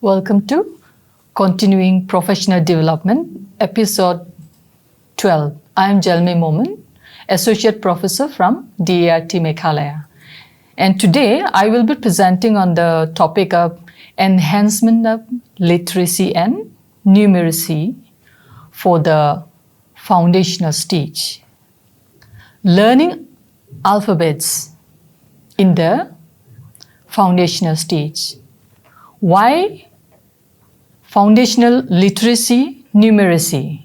Welcome to Continuing Professional Development, Episode 12. I am Jalmi Momin, Associate Professor from DERT MEGHALAYA. And today I will be presenting on the topic of enhancement of literacy and numeracy for the foundational stage. Learning alphabets in the foundational stage. Why foundational literacy, numeracy?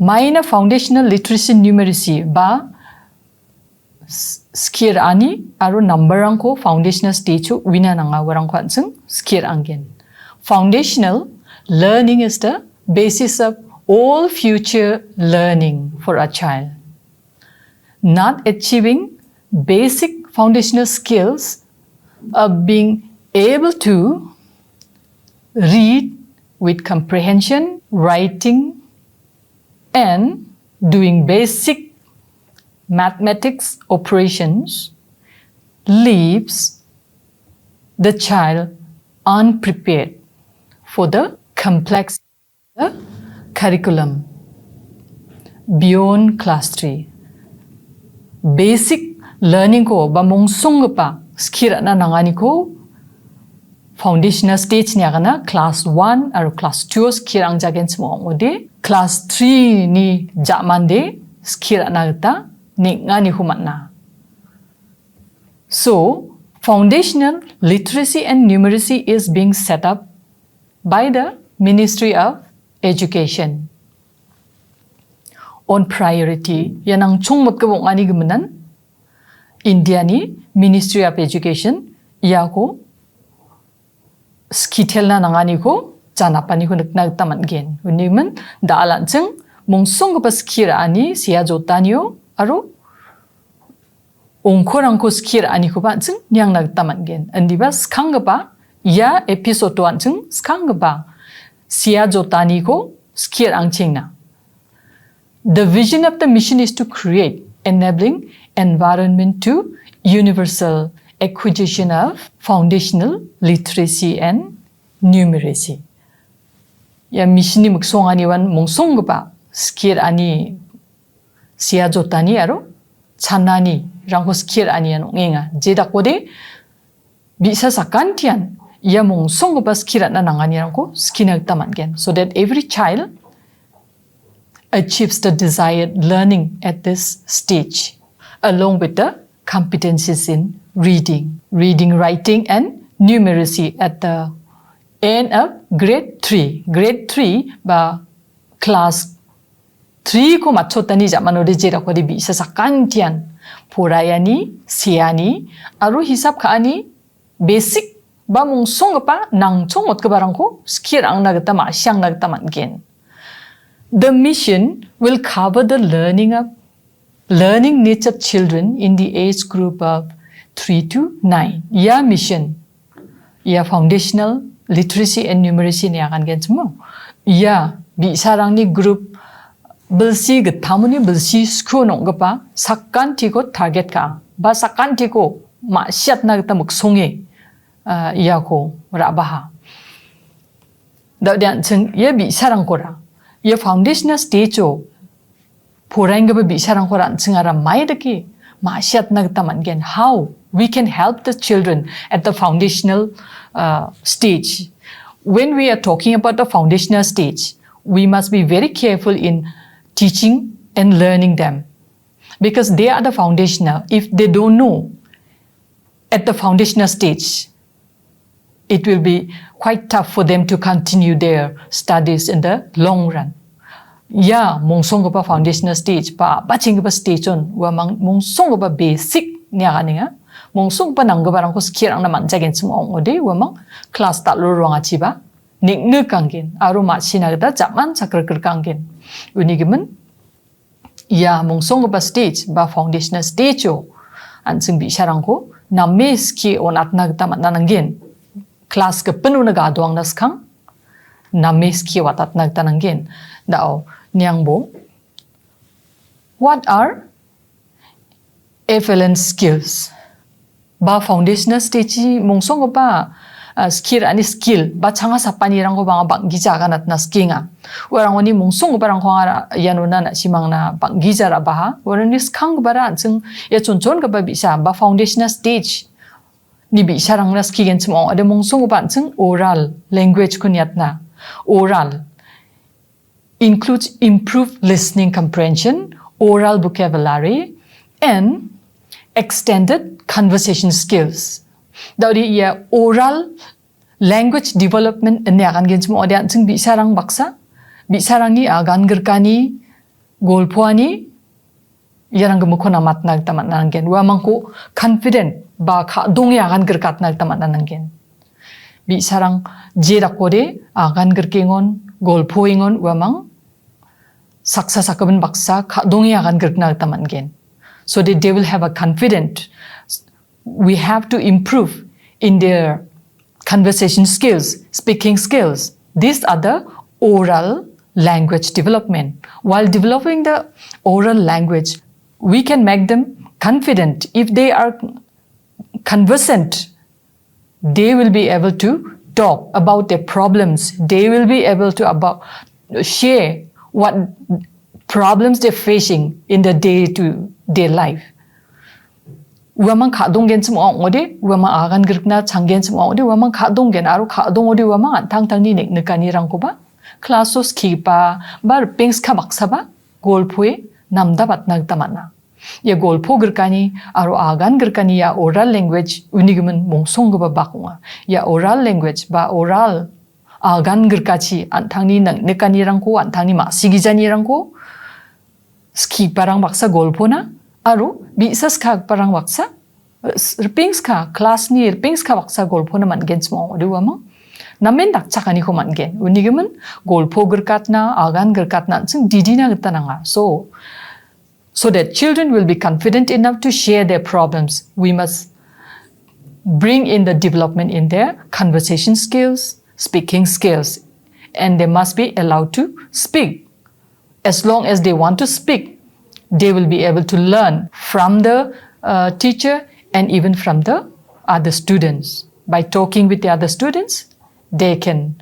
Maina foundational literacy, numeracy ba skir ani aro number angko foundational stage wina nanga warang kwansung skir angin. Foundational learning is the basis of all future learning for a child. Not achieving basic foundational skills of being able to read with comprehension, writing, and doing basic mathematics operations leaves the child unprepared for the complex curriculum beyond class 3. Basic learning ko ba mongsong pa skira na nangani ko foundational stage niya kana class 1 or class 2 skira ang jagen semua ngode class 3 ni jaman de skira na ta ni ngani humat na. So foundational literacy and numeracy is being set up by the Ministry of Education on priority. Yan ang chungmot kabong ani gamanan India ni Ministry of Education iya ko skitel na nangani ko janapani ko nagtaman gen. Uniman daalan cheng mongsong ka skira ani siya jotanyo aro ongkorang ko skira ani ko ba cheng nyang nagtaman gen. Andi ba skang ba ya episode 1 cheng skang ba siya jotani ko skir ang cheng na. The vision of the mission is to create enabling environment to universal acquisition of foundational literacy and numeracy. Ya mission ni magsong ani wan mongsong ba skill ani siya jotani aro chanani rangko skill ani ano ngenga jeda kode bisa sakantian ya mongsong ba skill na nangani rangko skinag taman gen so that every child achieves the desired learning at this stage along with the competencies in reading, writing, and numeracy at the end of grade 3. Grade 3 ba class 3 ko matchotani jaman ode jera ko di bisa sakantian porayani siani aru hisab kaani basic ba mongsong pa nang chongot ka barang ko skill ang nagta ma siyang nagta man gen. The mission will cover the learning needs of children in the age group of 3 to 9. Ya mission, ya foundational literacy and numeracy ni akan gen semua. Ya bisarang ni group belsi getamuni belsi school nong gapa sakkan tiko target ka. Ba sakkan tiko maksiat na kita muksonge ya ko rabaha. Dan ceng ya bisarang kora. Ya foundational stage o porang gaba bisarang kora cengara mai deki maksiat na kita man how we can help the children at the foundational stage. When we are talking about the foundational stage, we must be very careful in teaching and learning them because they are the foundational. If they don't know at the foundational stage, it will be quite tough for them to continue their studies in the long run. Ya mongsong pa foundational stage pa baching pa stage on wa mongsong pa basic niya kaninga mongsong pa nang gabarang ko skill ang naman jagen semua ode wa mang class ta lo ronga chiba nikne kanggen aro ma sinagda jaman sakar kanggen unigimen ya mongsong pa stage ba foundational stage o ansing bi sarang ko namme ski onat nagta manananggen class ke penuh naga doang naskang namme ski watat nagta nanggen dao Nyangbo, what are FLN skills? Ba foundational stage mongsong ba skill ani skill ba changa sapani rang ko bang banggi jaga nat na skinga warang oni mungsung barang khwara yanuna na simang na banggi jara ba warani skang bara chung ya chon ga ba bisa ba foundational stage ni bi sarang na skigen chmo ade mungsung ban chung oral language kunyat na oral includes improved listening comprehension, oral vocabulary, and extended conversation skills. Dari ya oral language development ini akan gen semua ada yang bisarang baksa, bisarang ni agan gerkani, golpuani, yarang gemukon amat nag tamat nangen. Wa mangku confident ba dong ya agan gerkat nag tamat nangen. Bisarang jerak kode agan gerkengon, golpuingon wa mang saksa sakaben baksa dong ya agan gerknag tamat gen. So that they will have a confident. We have to improve in their conversation skills, speaking skills. These are the oral language development. While developing the oral language, we can make them confident. If they are conversant, they will be able to talk about their problems. They will be able to share what problems they're facing in the day-to-day life. Wamang kadong gen semua ode, wamang agan gerkna changgen semua ode, wamang kadong gen aru kadong ode wamang antang tang ni nek nekani rangko ba, klasos kipa, bar pings ka baksa ba, golpue namda bat nagtamana. Ya golpo gerkani aru agan gerkani ya oral language unigimen mongsong ba bakunga. Ya oral language ba oral agan gerkachi antang ni nekani rangko antang ni masigijani rangko. Ski parang baksa golpo na, aru bisa skag parang baksa, rpings ka class ni rpings ka baksa golpo na man gen semua ode wamang, namen dak cakani ko man gen, unigimen golpo gerkat na, agan gerkat na, sing didi na gita na nga. So that children will be confident enough to share their problems. We must bring in the development in their conversation skills, speaking skills, and they must be allowed to speak. As long as they want to speak, they will be able to learn from the teacher and even from the other students. By talking with the other students, they can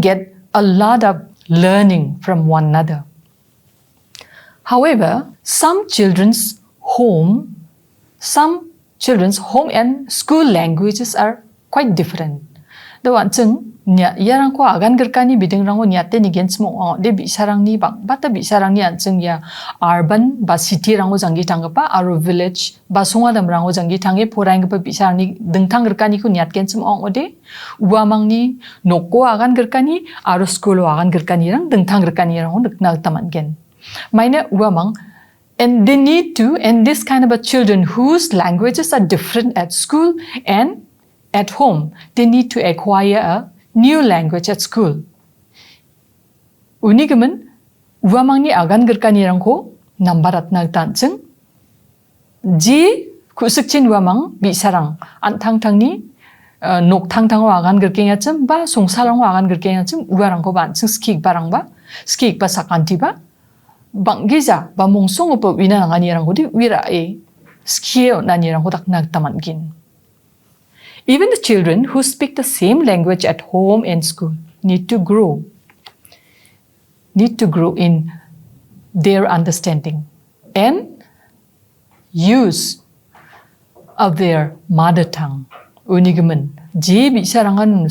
get a lot of learning from one another. However, some children's home and school languages are quite different. The one thing yarang ko agan gerkani bideng rango nyate ni gen semua de bisarang ni bang bata bisarang ni anceng ya urban ba city rango jangi tanggapa aru village ba sunga dam rango jangi tangi porang pa bisarang ni dengtang gerkani ko nyat gen semua ode uamang ni noko agan gerkani aru school agan gerkani rang dengtang gerkani rango nak taman gen maina uamang. And they need to, and this kind of a children whose languages are different at school and at home, they need to acquire a new language at school. Unigaman, uamang ni agan gerkani rangko nambarat nagtanceng. Ji kusukchin uamang bisarang antang tang ni nok tang tang agan gerkenya cem ba songsalang agan gerkenya cem uarang ko ban ceng skik barang ba skik ba sakanti ba banggiza ba mongsong upo wina ngani rangko di wira skio nani rangko tak nagtamangin. Even the children who speak the same language at home and school need to grow in their understanding and use of their mother tongue. Unigimen, je bisarangan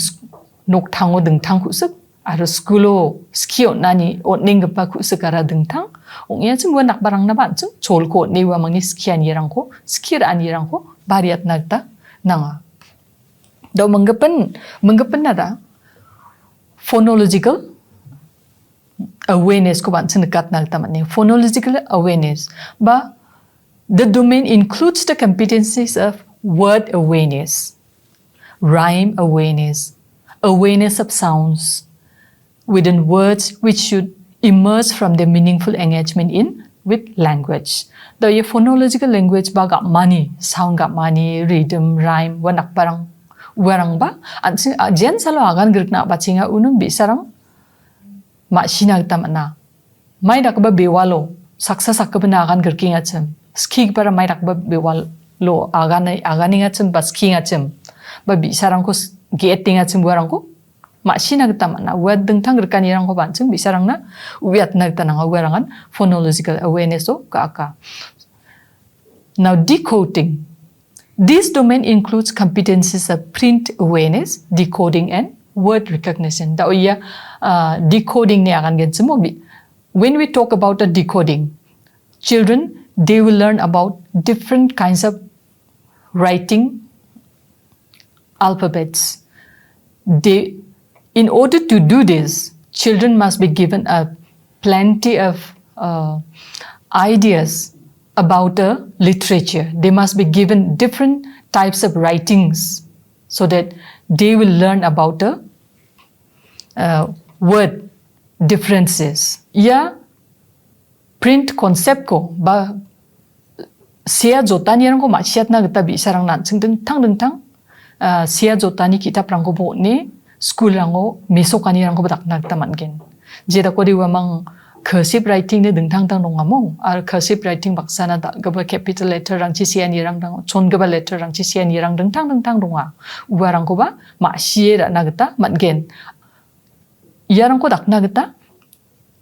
nok tango dengtang kusuk, aro skulo skio nani otning pa kusuk ara dengtang, ongya cem nak barang na ban cem chol ko ni wa mangi skian yerang ko, skir an yerang ko, bariat nagta nanga. Daw menggepen nada phonological awareness ko ban senekat nag taman ni phonological awareness ba the domain includes the competencies of word awareness, rhyme awareness, awareness of sounds within words which should emerge from their meaningful engagement with language. Daw ye phonological language ba ga mani sound ga mani rhythm rhyme wanak parang warang ba jen salo agan gerkna bacinga unum bisarang ma sinag tamana mai dak ba bewalo saksa sakabna agan gerkinga cem skik para mai dak ba bewal lo agani ngachim baski ngachim ba bisarang ko getting ngachim buarang ko masina gita mana word dengtang gerkan irang ko bancing bisarang na wiat na gita nang awarangan phonological awareness o ka. Now decoding. This domain includes competencies of print awareness, decoding and word recognition. Da iya decoding ni akan gen mo. When we talk about the decoding, children, they will learn about different kinds of writing alphabets. In order to do this, children must be given plenty of ideas about the literature. They must be given different types of writings so that they will learn about the word differences. Ya print concept ko ba siya jotani rang ko masyat na gata bi sarang nansing dengtang siya jotani kitab rang ko bo ni school rang ko mesokani rang ko badak nagtaman gen. Jeda ko di wamang cursive writing ni dengtang tang nong among ar cursive writing baksana da gaba capital letter rang chi siya ni rang dang chon gaba letter rang chi siya ni rang dengtang donga uwarang ko ba ma siya na gata man gen. Yarang ko dak na gata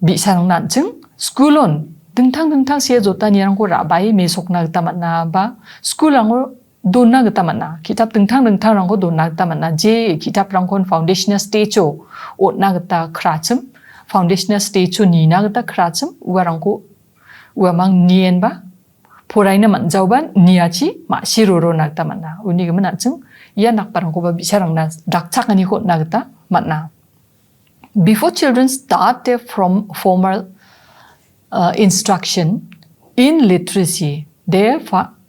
bi sarang nansing schoolon dengtang siya jotani rang ko rabai mesok na gata man na ba school rang ko don na gata man na kitab dengtang rang ko don na gata man na je kitab rang kon foundational stage o na gata krachim foundational stage o ni na gata krachim uwarang ko uamang nien ba porai na man jau ban niachi ma shiroro na gata man na uni ga man chung ya nak parang ko ba bi sarang na dakchak ani ko na gata man na. Before children start their formal instruction in literacy, their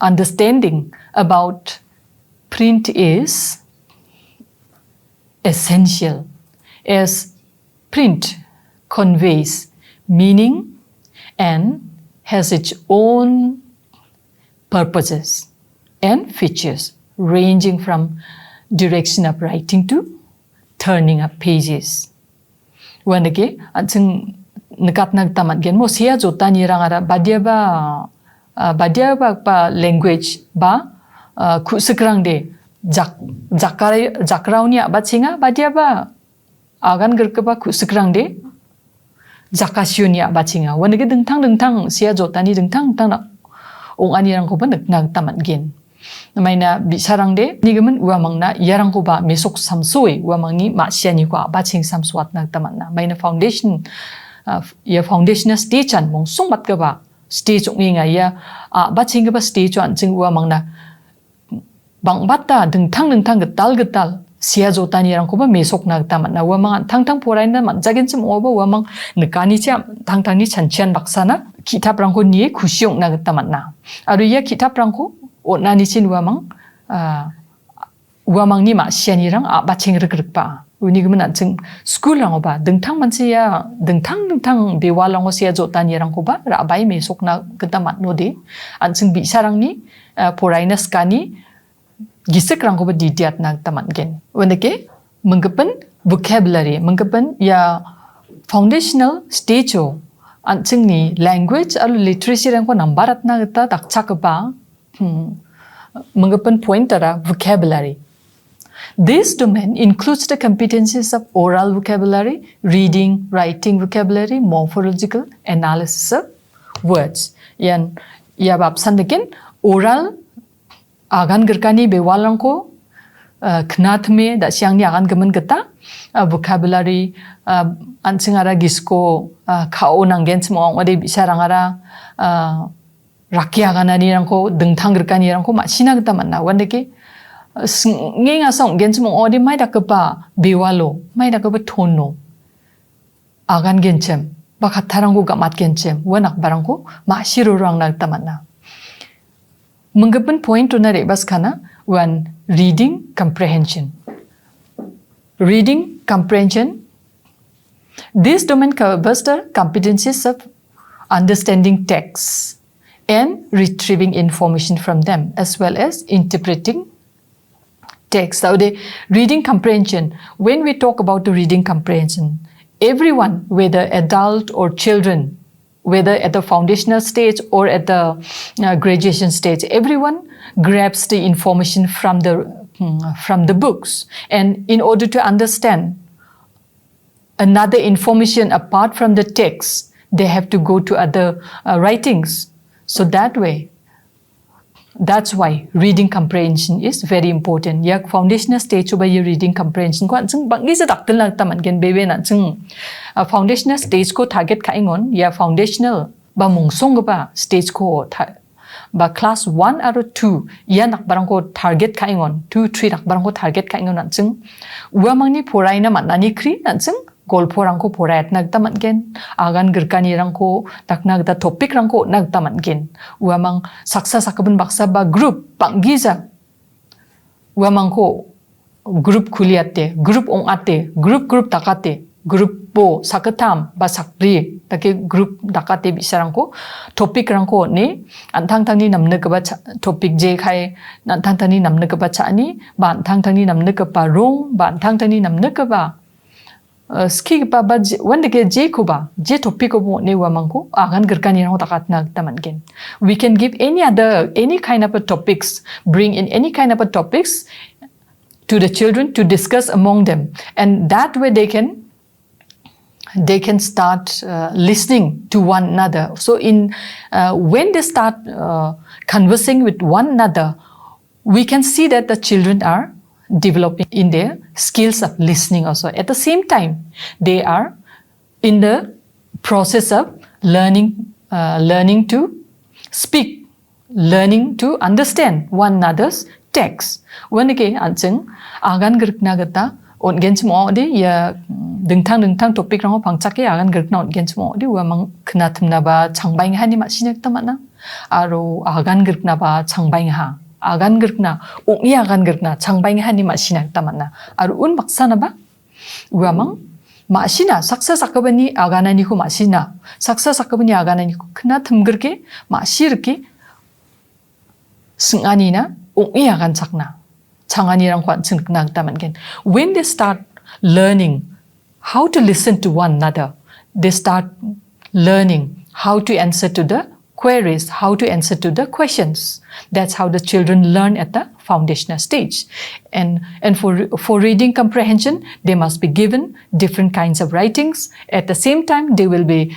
understanding about print is essential, as print conveys meaning and has its own purposes and features, ranging from direction of writing to turning up pages. When again, anjing nakat nagtamat gen mo siya jotani rang ara badia ba language ba kusekrang de jakrau ni abat singa badia ba agan gerke ba kusekrang de jakasyo ni abat singa. When again dengtang siya jotani dengtang na ong ani rang ko ba nagtamat gen. Namayna bisarang de nigaman uamang na yarang ko ba mesok samsoy uamang ni masya ni ko baching samswat nagtaman na mayna foundation ya foundation stage an mong sungmat ka ba stage ong nga ya baching ka ba stage an ching uamang na bangbata dengtang getal siya jotani yarang ko ba mesok nagtaman na uamang tang poray na manjagin chim oba uamang nekani cha tang ni chanchian baksana kitab rang ko ni kusyong nagtaman na aru ya kitab rang ko na ni chin uamang ni ma sianirang baching rekrekpa uni gman ching school rang ba dengtang mansia dengtang bewalong sia jotani rang ko ba ra bai me sokna getamat no de anching bi sarang ni poraina skani gisek rang ko ba didiat nag tamat gen weneke menggepen vocabulary menggepen ya foundational stage o anching ni language al literacy rang ko nambarat na geta dakchak ba menggepen point tara vocabulary. This domain includes the competencies of oral vocabulary, reading, writing vocabulary, morphological analysis of words. Yan yabab sandekin oral agan gerkani bewalang ko knat me da siang ni agan gemen geta vocabulary ansingara gisko kao nanggen semong ode bisarangara rakia ganani rangko dengtang gerkani rangko masina geta manna wandeke ngenga song gen semong ode mai da kepa bewalo mai da kepa tono agan gencem bakatharangko gamat gencem wanak barangko masiro rang na geta manna menggepen point tuna rebas kana one reading comprehension. This domain covers the competencies of understanding texts and retrieving information from them, as well as interpreting text. So the reading comprehension, when we talk about the reading comprehension, everyone, whether adult or children, whether at the foundational stage or at the graduation stage, everyone grabs the information from the books, and in order to understand another information apart from the text, they have to go to other writings. So that way, that's why reading comprehension is very important. Yak foundational stage ba ye reading comprehension ko ansung bangi sa daktel na taman gen bebe na ansung foundational stage ko target ka ingon ya foundational ba mungsong ba stage ko ba class 1 aro 2 ya nak barang ko target ka ingon 2 3 nak barang ko target ka ingon ansung wa mangni porai na manani kri ansung golporangko porayat nagtaman gen agan gerkani rangko taknagda topik rangko nagtaman gen uamang saksa sakabun baksa ba group panggiza uamang ko group kuliate group ongate group takate group po sakatam ba sakri take group dakate bisarangko topik rangko ni antang tangni namne ka ba topik je khai antang tangni namne ka ba chani ba antang tangni namne ka pa rong ba antang tangni namne ka ba ski ba wanda ke je ko ba je topic ko ne wa mangko agan gerkani rang takat na taman gen we can give any kind of a topics, bring in any kind of a topics to the children to discuss among them, and that way they can start listening to one another. So when they start conversing with one another, we can see that the children are developing in their skills of listening also. At the same time, they are in the process of learning to speak, learning to understand one another's text. When again, anseng agan gerkna gata on gens mo di ya dengtang topik rang pangchake agan gerkna on gens mo di wa mang knatum na ba changbaing hani ma sinek tamana aro agan gerkna ba changbaing ha agan gerkna ong'i agan gerkna changbaing hani ma sinak tamana aro un baksana ba wa mang masina saksa sakabani aganani ko masina saksa sakabani aganani ko knatum gerke masirke singani ong'i agan sakna changanirang kwan singnak taman gen. When they start learning how to listen to one another, they start learning how to answer to the queries, how to answer to the questions. That's how the children learn at the foundational stage. And for reading comprehension, they must be given different kinds of writings. At the same time, they will be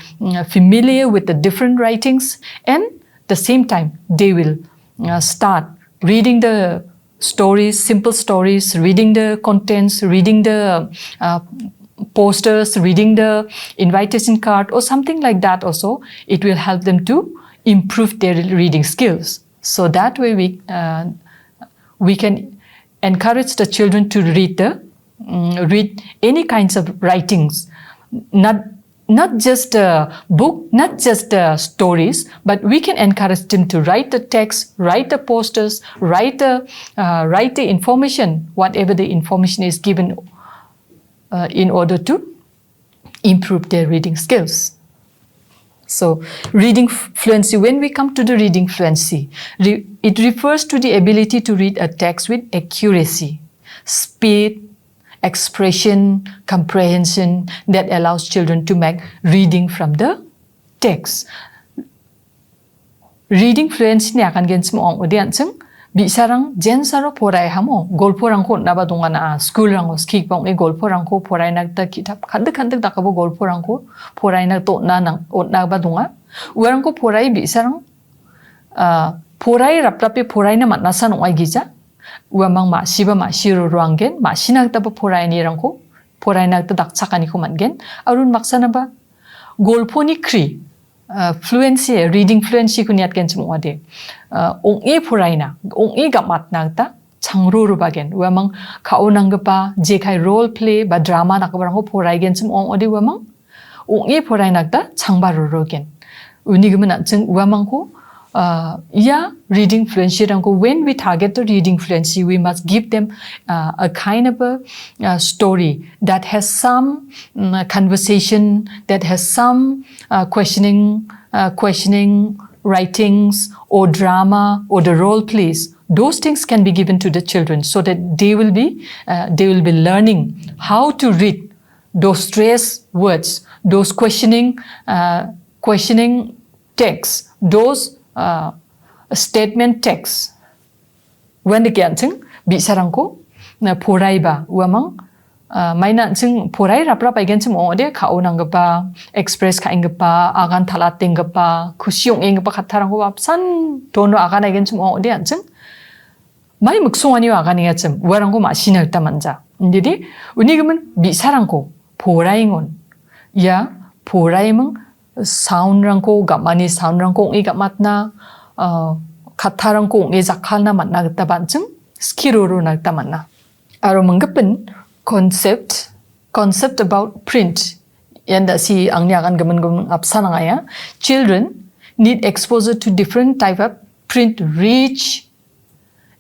familiar with the different writings, and at the same time, they will start reading the stories, simple stories, reading the contents, reading the posters, reading the invitation card or something like that also. It will help them to improve their reading skills. So that way we can encourage the children to read any kinds of writings, not just a book, not just stories, but we can encourage them to write the text, write the posters, write the information, whatever the information is given, in order to improve their reading skills. So, reading fluency, when we come to the reading fluency, it refers to the ability to read a text with accuracy, speed, expression, comprehension that allows children to make reading from the text. Reading fluency ni akan gen semua orang odian seng bisarang jensaro porai hamo golporang ko naba dongana school rango skik pang golporang ko porai nagta kitab kandak dakabo golporang ko porai nag to na nang naba donga urang ko porai bisarang porai raprape porai na matnasan oi gija uamang masiba masiro ruanggen masinagta ba porai ni rangko porai nagta dakchakani ko mangen arun maksana ba golponi kri fluency reading fluency kuniat gen semua de ong'i porai na ong'i gamat nagta changruru bagen uamang kaunang pa jekai role play ba drama nakbarang ko porai gen semua ode uamang ong'i porai nagta changbaru gen unigmen chung uamang ko reading fluency rangko, when we target the reading fluency, we must give them a kind of a story that has some conversation, that has some questioning writings or drama or the role plays. Those things can be given to the children so that they will be learning how to read those stress words, those questioning texts, those statement text. When the kiancing, Bisharanko, Poraiba, Wamang, Maina sing Porai Rapra against some ode, Kaonangapa, Express Kaingapa, Agan Talatingapa, Kusyong Ingapa Katarango, San, Tono Agan against some ode ansing. Mai muksuani agani atsem, Warango Machina Tamanja. Didi, Unigaman Bisharanko, Poraingon. Ya, Poraimang, Sound Ranko, Gamani Sound Ranko, Igamatna, Katarangko, Izakana Matnagta Bansum, Skiruru Nagtamana. Aromangapin concept about print. Yanda si ang niyakan gaman apsanangaya. Children need exposure to different type of print rich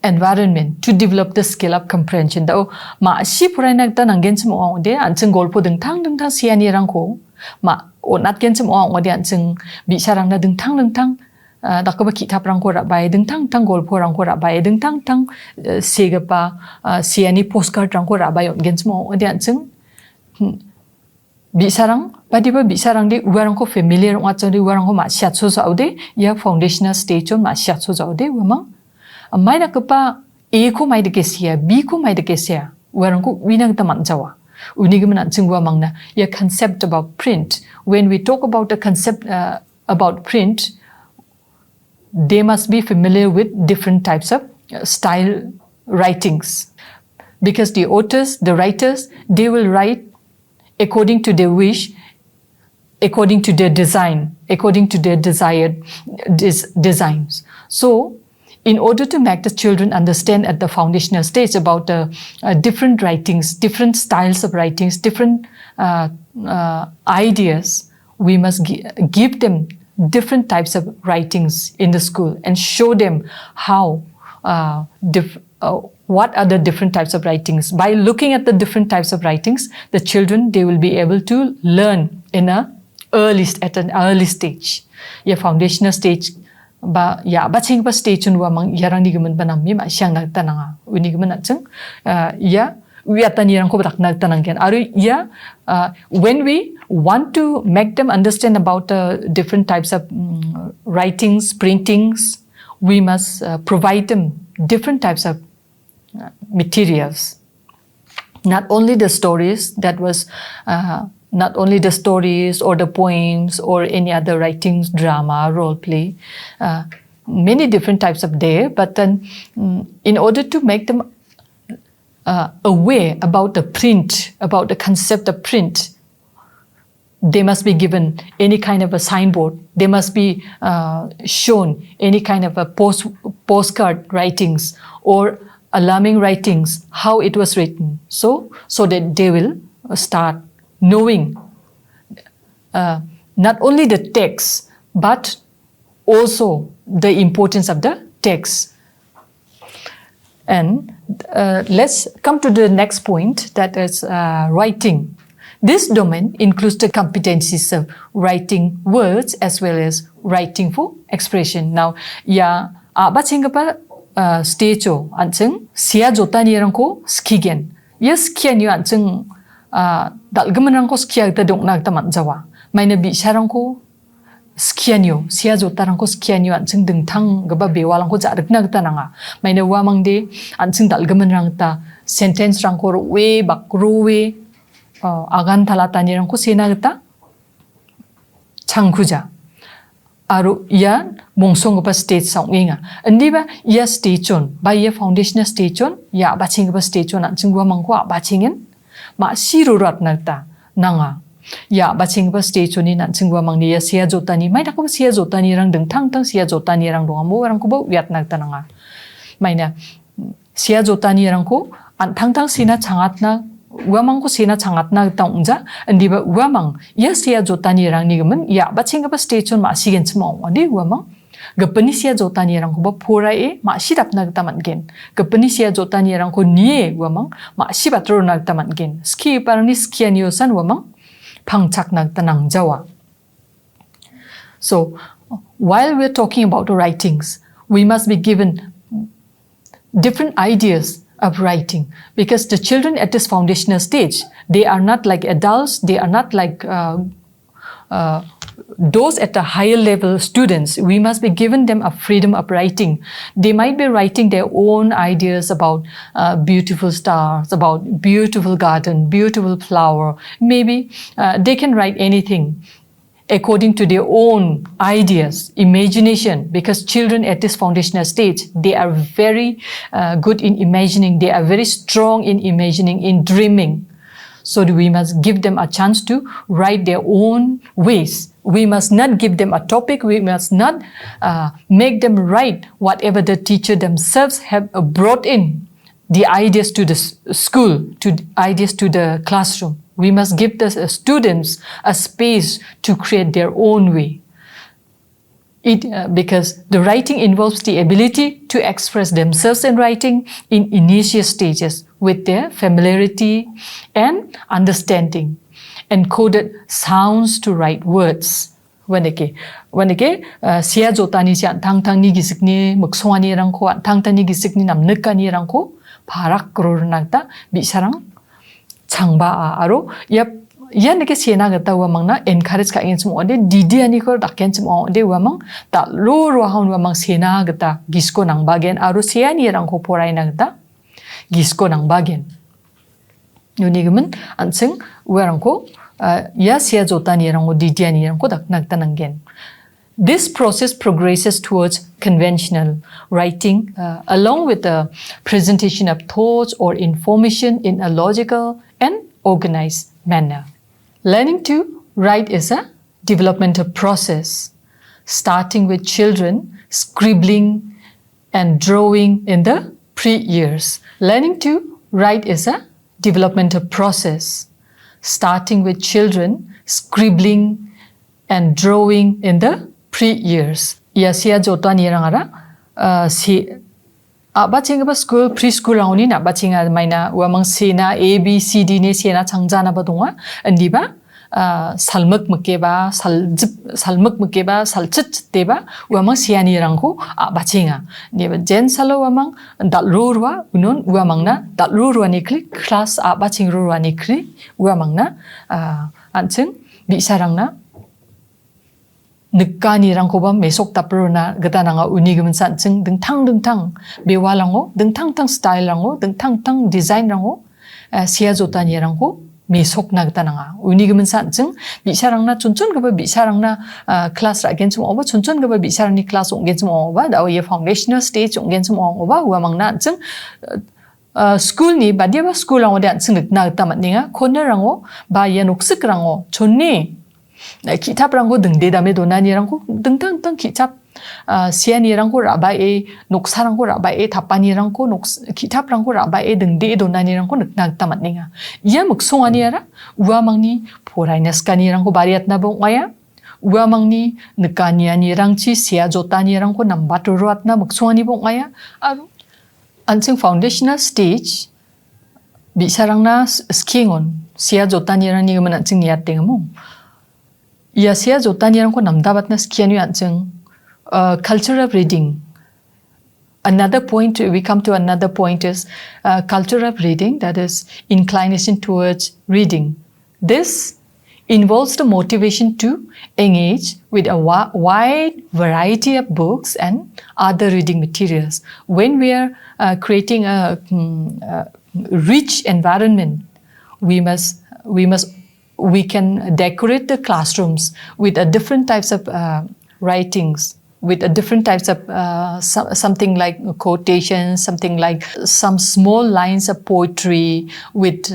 environment to develop the skill of comprehension. Dao ma si puray nagta nang gen mo ang ode anseng golpo dengtang siani rangko ma onat gen mo ang ode anseng bisarang na dengtang dakaba kitab rangko rabay dengtang golpo rangko rabay dengtang segapa siani postcard rangko rabay on gen mo ode anseng bisarang padiba bisarang di uwarangko familiar ng di uwarangko ma siatso sa ode ya foundational stage on ma siatso sa ode wamang Mai na kapa A ko mai de kesia B ko mai de kesia warang ko winang taman jawa unigaman an chingwa mangna ya concept about print. When we talk about the concept about print, they must be familiar with different types of style writings, because the authors, the writers, they will write according to their wish, according to their design, according to their desired designs. So in order to make the children understand at the foundational stage about the different writings, different styles of writings, different ideas, we must give them different types of writings in the school and show them how, what are the different types of writings. By looking at the different types of writings, the children, they will be able to learn at an early stage. Yeah, foundational stage. Ba ya baching ba station wa mang yarang ni gaman banam mi ma siang nag tananga uni gaman achang ya we atani rang ko batak nag tanang gen aru ya when we want to make them understand about different types of writings, printings, we must provide them different types of materials, not only the stories not only the stories or the poems or any other writings, drama, role play, many different types of there. But then in order to make them aware about the print, about the concept of print, they must be given any kind of a signboard. They must be shown any kind of a postcard writings or alarming writings, how it was written. So that they will start knowing not only the text, but also the importance of the text. And let's come to the next point, that is writing. This domain includes the competencies of writing words as well as writing for expression. Now, ya abachingapa stage o ancheng sia jotani rangko skigen. Yes, kian yu ancheng dalgaman rangko skia ta dong nag taman jawa. Maina bi sarangko skian yu sia jotarangko skian yu ancheng dengtang gaba bewal rangko jarak nag tananga. Maina wa mangde ancheng dalgaman rangta sentence rangko we bakruwe agan talatani rangko senagta changkuja. Aru ya mongsong pa stage sa nginga. Andi ba ya stage on ba ya foundational stage on ya baching pa stage on ancheng wa mangko bachingen ma sirurat nagta nanga. Ya baching pa stage on ni ancheng wa mangni ya sia jotani mai dakko sia jotani rang dengtang tang sia jotani rang dong mo rang ko ba wiat nagta nanga. Maina sia jotani rang ko antang tang sina changat na uamang ko sina changat na taungja andi ba uamang ya sia jotani rang ni gaman ya baching pa stage on ma sigen chmo andi uamang gapani sia jotani rang ko ba phora e ma sidap na taman gen gapani sia jotani rang ko nie uamang ma sibatro na taman gen ski parani skianio san uamang phangchak na tanang jawa. So while we're talking about the writings, we must be given different ideas of writing, because the children at this foundational stage, they are not like adults, they are not like those at the higher level students, we must be giving them a freedom of writing. They might be writing their own ideas about beautiful stars, about beautiful garden, beautiful flower. Maybe they can write anything according to their own ideas, imagination, because children at this foundational stage, they are very good in imagining, they are very strong in imagining, in dreaming. So we must give them a chance to write their own ways. We must not give them a topic, we must not make them write whatever the teacher themselves have brought in, the ideas to the school, to ideas to the classroom. We must give the students a space to create their own way. Because the writing involves the ability to express themselves in writing in initial stages with their familiarity and understanding. Encoded sounds to write words. When siya jotani siya tang ni gisik ni mukswani rangko tang ni gisik ni namneka ni rangko parak kror nagta bisarang changba aro yan ke siena gata wamang na encourage ka ingin semua de didi ani ko dakyan semua de wamang ta lo ro haun wamang siena gata gisko nang bagian aro siani rang ko porai na gata gisko nang bagian yuni gemen anseng warang ko ya sia jotani rang ko didi ani rang ko dak nagta nanggen. This process progresses towards conventional writing along with the presentation of thoughts or information in a logical and organized manner. Learning to write is a developmental process, starting with children scribbling and drawing in the pre-years. Learning to write is a developmental process, starting with children scribbling and drawing in the pre-years. Ya siya jota ni rangara si bachinga ba school preschool rauni na bachinga maina wamang sena A B C D ne sena changjana ba donga andi ba salmak mukeba salmak mukeba salchit teba wamang siani rangko bachinga ne ba jen salo wamang dalrurwa unon wamang na dalrurwa ni class baching rurwa ni wamang na anching bisarang na Nagkani rang ko ba mesok tapro na gata na nga unigam sanseng dengtang bewalango dengtang style rango dengtang design rango siya jota ni rang ko mesok na gata na nga unigam sanseng bisarang na chunchun ka ba bisarang na class ra gen sum oba chunchun ka ba bisarang ni class ong gen sum oba daw ye foundational stage ong gen sum oba wamang na seng school ni ba dia ba school rango dan seng na gata mat ninga corner rango ba ya noksik rango chonni kitab rangko dengde dame donani rangko dengtang kitab siani rangko rabai noksa rangko rabai tapani rangko kitab rangko rabai dengde donani rangko nak tamat ninga ia muksongani ara uamangni porainas kani rangko bariat na bongaya uamangni nekani ani rangchi sia jotani rangko nambat ruat na muksongani bongaya aru ansing foundational stage bisarang na skingon sia jotani rangni manansing niat tengamo Ya siya jotani rangko namdabat na skianu anseng culture of reading. Another point, we come to another point is culture of reading, that is inclination towards reading. This involves the motivation to engage with a wide variety of books and other reading materials. When we are creating a rich environment, we can decorate the classrooms with different types of writings, with different types of something like quotations, something like some small lines of poetry with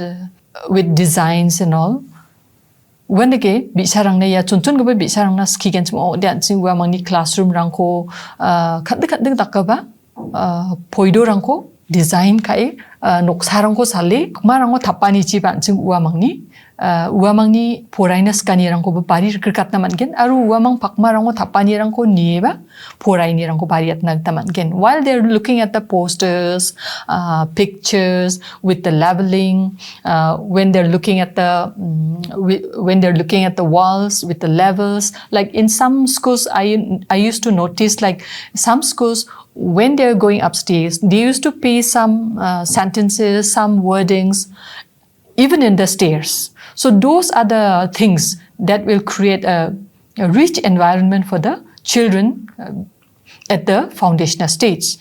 designs and all. When again, bisarang na ya chuntun gabe bisarang na skigen mo dan sing wa mangni classroom rangko khadde takaba poido rangko design kai noksa rangko sale marangko thapani chi ban sing wa mangni uamangni porainas kanirangko ba pari kirkat naman gen aru uamang pakmarangko tapanirangko nieba porainirangko pariat nagtaman gen while they're looking at the posters pictures with the leveling when they're looking at the walls with the levels like in some schools I used to notice like some schools when they're going upstairs they used to paste some sentences some wordings even in the stairs. So those are the things that will create a rich environment for the children at the foundational stage.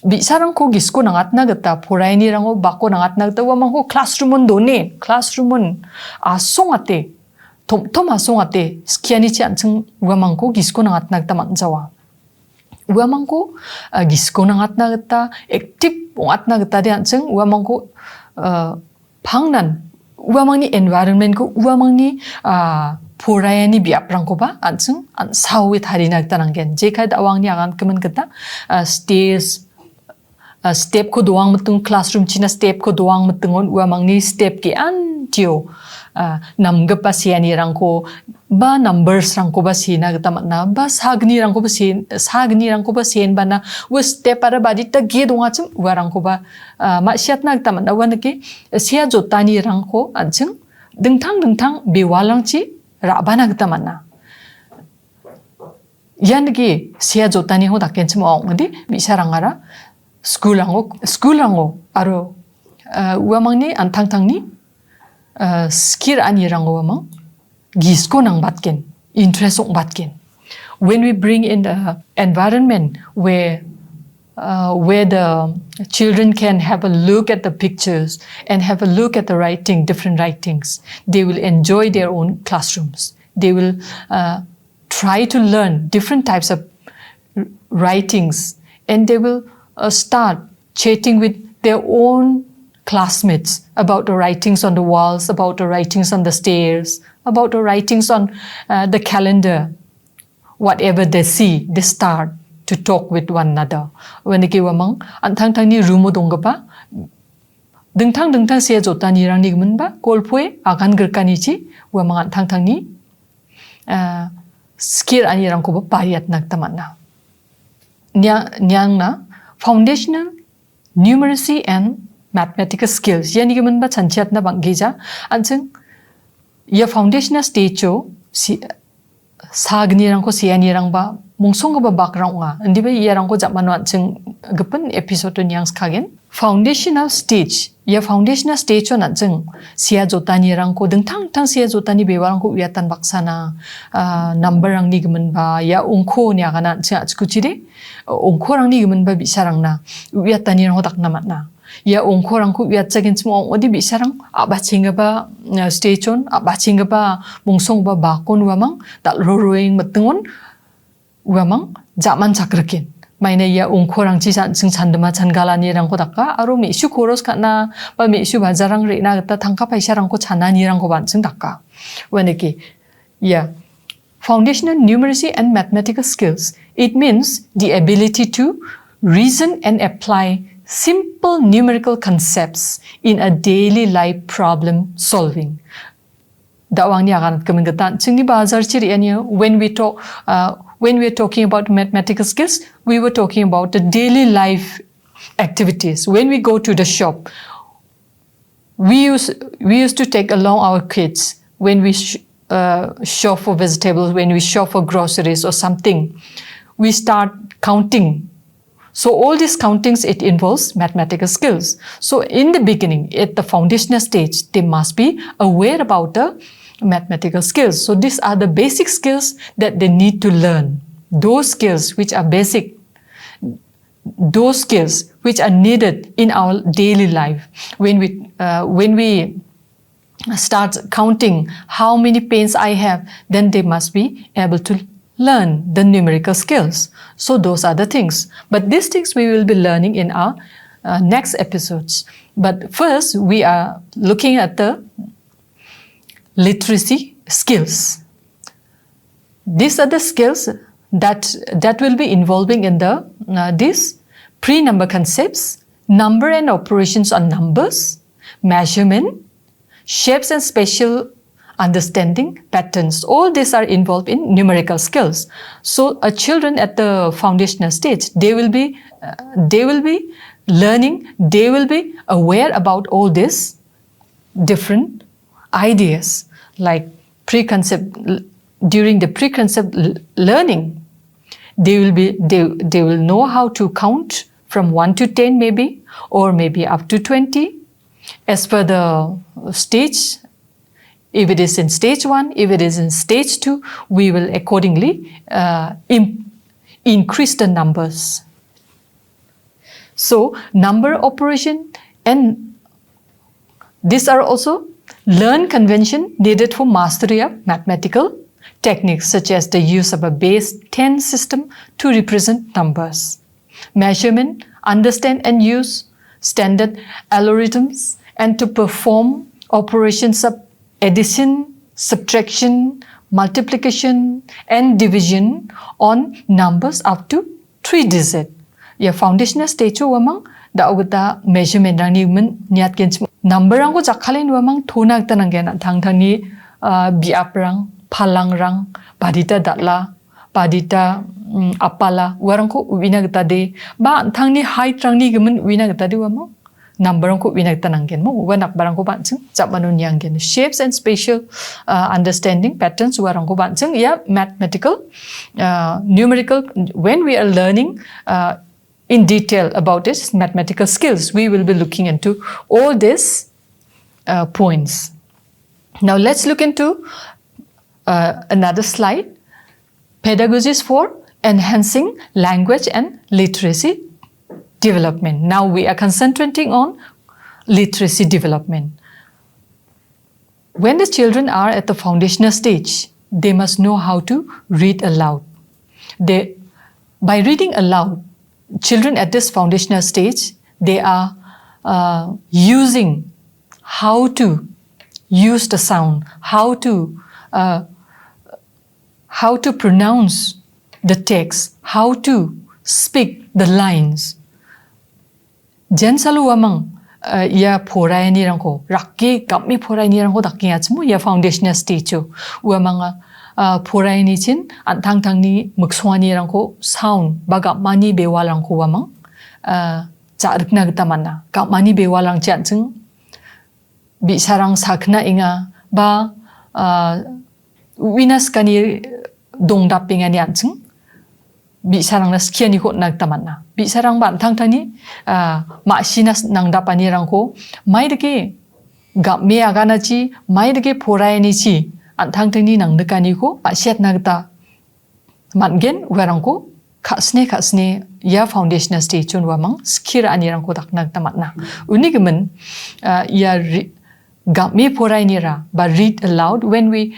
Bisarang ko gisko nangat nagata porai ni rango bako nangat nagata wamang ko classroomon done classroomon asong ate tom asong ate skiani chi anchung wamang ko gisko nangat nagta manjawa wamang ko gisko nangat nagata active ongat nagata de anchung wamang ko phangnan wamang ni environment ko wamang ni porayani biap rangko ba anchung an sawi thari nagta nanggen je khai dawang ni agan kemen kata stairs step ko doang matung classroom china step ko doang matungon wamang ni step ki an tio namga pa siani rangko ba numbers rangko ba sina gata na ba sagni rangko ba sen bana we step ara badi ta ge donga chung warangko ba ma siat na gata na wan ki sia jotani rangko anchung dingthang bewalang chi ra bana gata na yan ki sia jotani ho daken chmo ngdi bisarangara school rango aro wamang ni antang ni skill ani rango wamang gisko nang batken interest ong batken when we bring in the environment where the children can have a look at the pictures and have a look at the different writings, they will enjoy their own classrooms. They will try to learn different types of writings, and they will start chatting with their own classmates about the writings on the walls, about the writings on the stairs, about the writings on the calendar. Whatever they see, they start to talk with one another. When they give among antang ni rumo dongga ba dengtang sia jota ni rang ni gemen ba kolpoe akan gerkani chi wamang antang ni skill ani rang ko ba pariat nak tamana nyang na foundational numeracy and mathematical skills yani gemen ba chanchiat na banggeja anchung ya foundational stage cho sagni rang ko siani rang ba mungsong ba background nga ndi ba ya rang ko japman anchung gepen episode nyang skagen foundational stage ya foundational stage on anchung sia jotani rang ko dengtang sia jotani bewang ko wiatan baksana number rang ni gemen ba ya ongko nya kana cha chkuchire ongko rang ni gemen ba bisarang na wiatani rang dak na matna ya ongko rang ko wiat chagin chmo odi bisarang aba chinga ba stage on aba chinga ba mungsong ba bakon wamang dal roing matungon wamang jaman chakrakin maina ya ongkorang chi san sing chandma changalani rang ko dakka aro me shu koros kana ba me shu bajarang re na gata thangka paisa rang ko chanani rang ko ban sing dakka weneki ya foundational numeracy and mathematical skills, it means the ability to reason and apply simple numerical concepts in a daily life problem solving. Dawang niya kan kemengatan sing ni bazar ciri anya when we're talking about mathematical skills, we were talking about the daily life activities. When we go to the shop, we used to take along our kids when we shop for vegetables, when we shop for groceries or something. We start counting. So all these countings, it involves mathematical skills. So in the beginning, at the foundational stage, they must be aware about the mathematical skills. So these are the basic skills that they need to learn. Those skills which are basic, those skills which are needed in our daily life. When we start counting how many pens I have, then they must be able to learn the numerical skills. So those are the things. But these things we will be learning in our next episodes. But first, we are looking at the literacy skills. These are the skills that will be involving in the these pre-number concepts, number and operations on numbers, measurement, shapes and spatial understanding, patterns. All these are involved in numerical skills. So children at the foundational stage, they will be learning, they will be aware about all these different ideas, like during the pre-concept learning, they will know how to count from 1 to 10 maybe, or maybe up to 20. As per the stage, If it is in stage 1, if it is in stage 2, we will accordingly increase the numbers. So, number operation and these are also learned convention needed for mastery of mathematical techniques such as the use of a base 10 system to represent numbers. Measurement, understand and use standard algorithms and to perform operations of addition, subtraction, multiplication and division on numbers up to 3 digits. Ya foundational stage wamang da uta measurement rang ni men niat gen number rang ko jakhalin wamang thonak tanang gen thang thang ni biap rang phalang rang padita datla padita apala warang ko wina gata de ba thang ni height rang ni gemen wina gata de wamang number rang ko wina tanang gen mo wanak barang ko ban chung chapmanun yang gen shapes and spatial understanding patterns warang ko ban chung ya mathematical numerical when we are learning in detail about this mathematical skills, we will be looking into all these points. Now let's look into another slide. Pedagogies for enhancing language and literacy development. Now we are concentrating on literacy development. When the children are at the foundational stage, they must know how to read aloud. By reading aloud, children at this foundational stage, they are using how to use the sound, how to pronounce the text, how to speak the lines. Jen salu amang ya phorai ni rangko rakki kammi phorai ni rangko dakki achmu ya foundational stage chu uamanga phorai ni chin anthang thang ni mukswani rangko sound baga mani bewalang ko wamang cha rikna gita manna ka mani bewalang chan chung bi sarang sakna inga ba winas kani dongdap pinga ni anchung bi sarang na skiani ko nagta manna bi sarang ban thang thang ni ma sinas nangda pani rangko mai deke ga me agana chi mai deke phorai ni chi anthang thang ni nang dekani ko asiat nagta mangen warangko khasne ya foundational stage chun wamang skira ani rangko dak nagta matna unigemen ya ga me phorai ni ra but read aloud. When we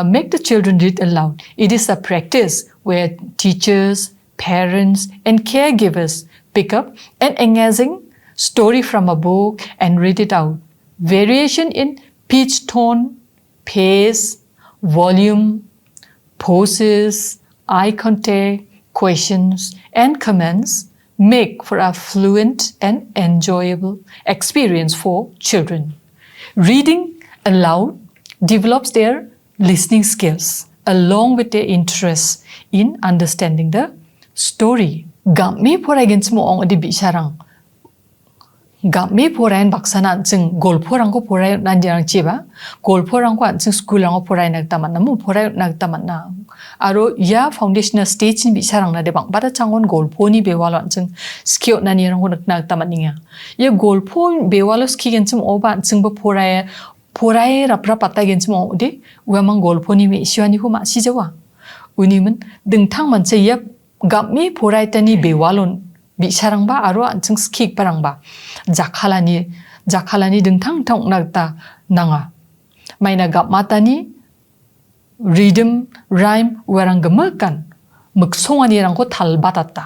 make the children read aloud, it is a practice where teachers, parents and caregivers pick up an engaging story from a book and read it out. Variation in pitch, tone, pace, volume, poses, eye contact, questions and comments make for a fluent and enjoyable experience for children. Reading aloud develops their listening skills along with their interest in understanding the story. Gammi phorai gen chmo ong adi bisarang gammi phorai baksana chung golphorang ko phorai nan jarang chiba golphorang ko chung school ang phorai nak taman namu phorai nak taman na aro ya foundational stage ni bisarang na de bang bada changon golphoni bewalo chung skill na ni rang ko nak taman ninga ye golphon bewalo ski gen chum oba chung bo phorai rapra pata gen chmo de wamang golphoni me siwani ko ma si jawa unimen dengthang man che ya gammi phorai tani bewalon bi sarang ba aro anchung skik parang ba jakhalani dengthang thong nagta nanga maina gap matani rhythm rhyme warang gemekan muksongani rangko talbatata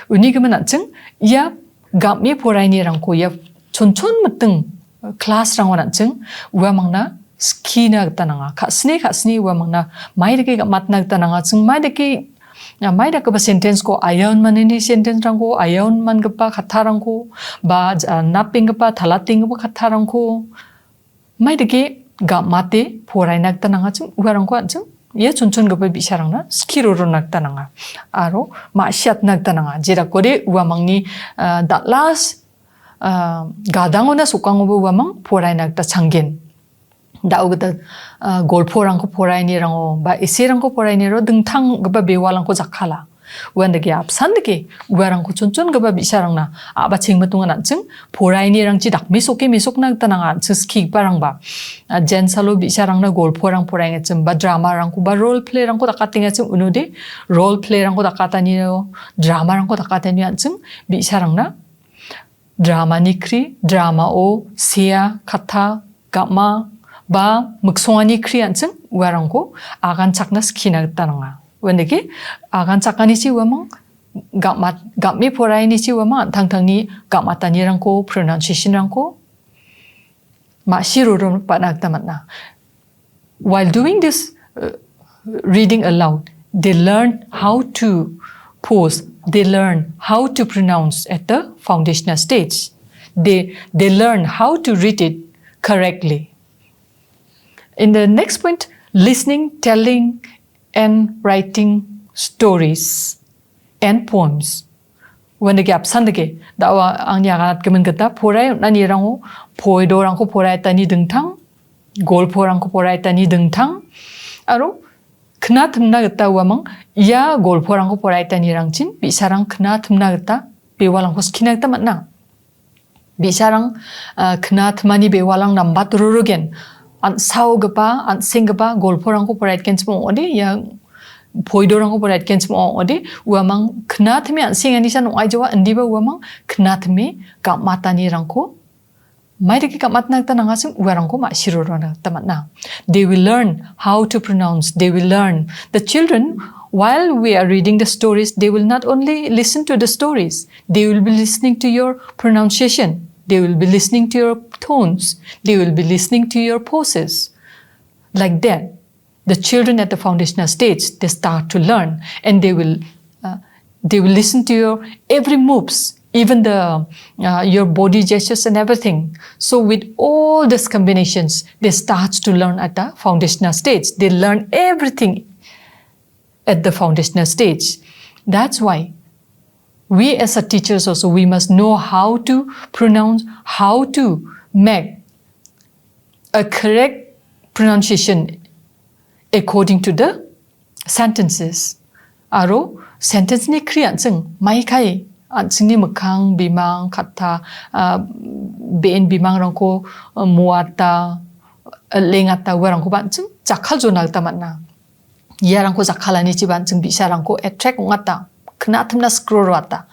unigemen anchung ya gammi phorai ni rangko ya chonchon muteng class rangwan anchung uamangna skina tananga khasne uamangna maideke matna tananga chung maideke maida ka sentence ko ayon man ni sentence rangko ayon man gapa khatharangko ba napping gapa thalating gapa khatharangko maideke ga mate phorai nak tananga chung uarangko chung ye chunchun gapa bisarangna skiroro nak tananga aro ma syat nak tananga jera kore uamangni that last gadangona sukangobo uamang phorai nak ta changgen daugda golphorangko phorai ni rango ba esirangko phorai ni ro dengthang gaba bewalangko jakhala When the gap sandake, wearang ko chunchun gaba bisarang na, abaching matungan ansing, porai ni rang chidak misoke misok na tanangan, ski parang ba. Jen salo bisarang na goal porang porang etzem, ba drama rang ko, ba role play rang ko takating etzem unude, role play rang ko takata niyo, drama rang ko takata niyo ansing, bisarang na, drama nikri, drama o, siya, kata, gama, ba muksongani kriyanseng warang ko agan chakna skina tananga wendeki agan chakani chi wamang gammi porai ni chi wamang thangthangni gamatani rangko pronunciation rangko ma shiroron panak tamatna. While doing this reading aloud, they learn how to pause, they learn how to pronounce at the foundational stage, they learn how to read it correctly. In the next point, listening, telling, and writing stories and poems. When the gap sandake, dawa ang yagat kemen kata porai nani rango poi dorang ko porai tani dengtang, gol porang ko porai tani dengtang, aro kena temna kata wamang ya gol porang ko porai tani rangchin bisarang kena temna kata bewalang ko skina kata matna. Bisarang kena temani bewalang nambat rurugen. An sao gapa, an sing gapa, gol porang ko porai ken semua ode, ya poi dorang ko porai ken semua ode, wamang kena teme an sing ani san oi jawa andi ba wamang kena teme kap mata ni rangko, mai deki kap mata nak tanang asing warang ko ma shiroro na tamatna. They will learn how to pronounce. They will learn. The children, while we are reading the stories, they will not only listen to the stories. They will be listening to your pronunciation. They will be listening to your tones. They will be listening to your poses. Like that, the children at the foundational stage, they start to learn, and they will listen to your every moves, even the your body gestures and everything. So with all these combinations, they start to learn at the foundational stage. They learn everything at the foundational stage. That's why we as a teachers also, we must know how to pronounce, how to make a correct pronunciation according to the sentences. Aro sentence ni kriyan sing mai kai an sing ni mukang bimang kata ben bimang rangko muata lengata warangko ban sing jakal jonal tamatna. Yarangko jakalani ci ban sing bisa rangko attract ngata. Knatamna scrorata.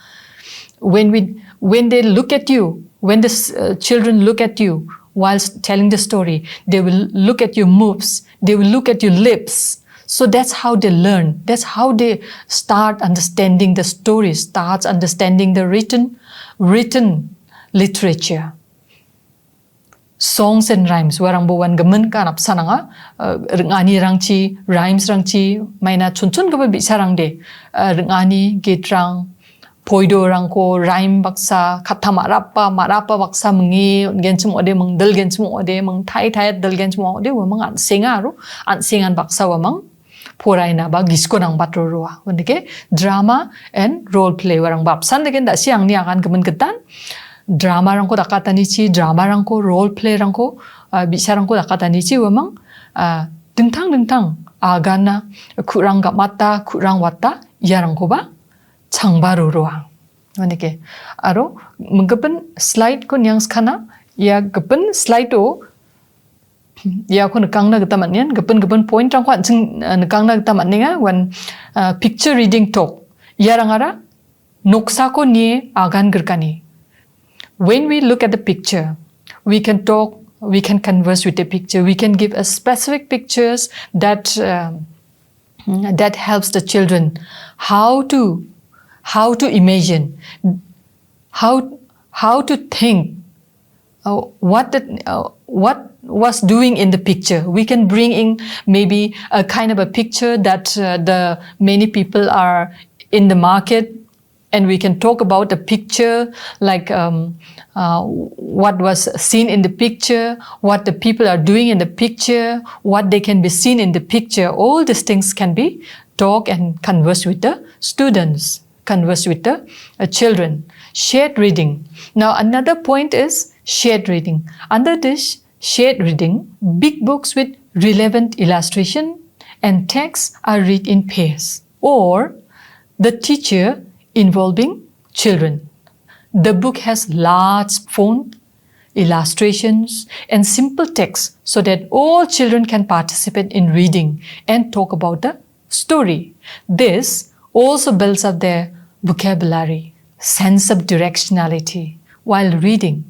When they look at you, when the children look at you while telling the story, they will look at your moves, they will look at your lips. So that's how they learn. That's how they start understanding the story, starts understanding the written literature. Songs and rhymes. Warang bawan gemen kan apsana nga rengani rangchi, rhymes rangchi, maina chun gaba bisarang de rengani gitrang, poido rangko, rhyme baksa, kata marapa baksa mengi gen semua ode mengdel gen semua ode meng thai del gen semua ode wamang ansingan baksa wamang porai na ba gisko nang batrorua. Wandike drama and role play warang bapsan degen da siang ni akan gemen ketan. Drama rangko dakatani chi, drama rangko, role play rangko, bisa rangko dakatani chi wamang dengtang agana kurang gap mata, kurang wata, ya rangko ba changbaru roa. Wanike aro menggepen slide ko yang skana ya gepen slide o ya ko nekang na gata matnian gepen point rangko ansing nekang na gata matninga wan picture reading talk ya rangara noksa ko ni agan gerkani. When we look at the picture, we can talk, we can converse with the picture, we can give a specific pictures that helps the children how to imagine, how to think, what was doing in the picture. We can bring in maybe a kind of a picture that the many people are in the market. And we can talk about the picture, like what was seen in the picture, what the people are doing in the picture, what they can be seen in the picture. All these things can be talk and converse with the students, converse with the children. Shared reading. Now another point is shared reading. Under this shared reading, big books with relevant illustration and text are read in pairs. Or The teacher involving children. The book has large font, illustrations, and simple text so that all children can participate in reading and talk about the story. This also builds up their vocabulary, sense of directionality while reading.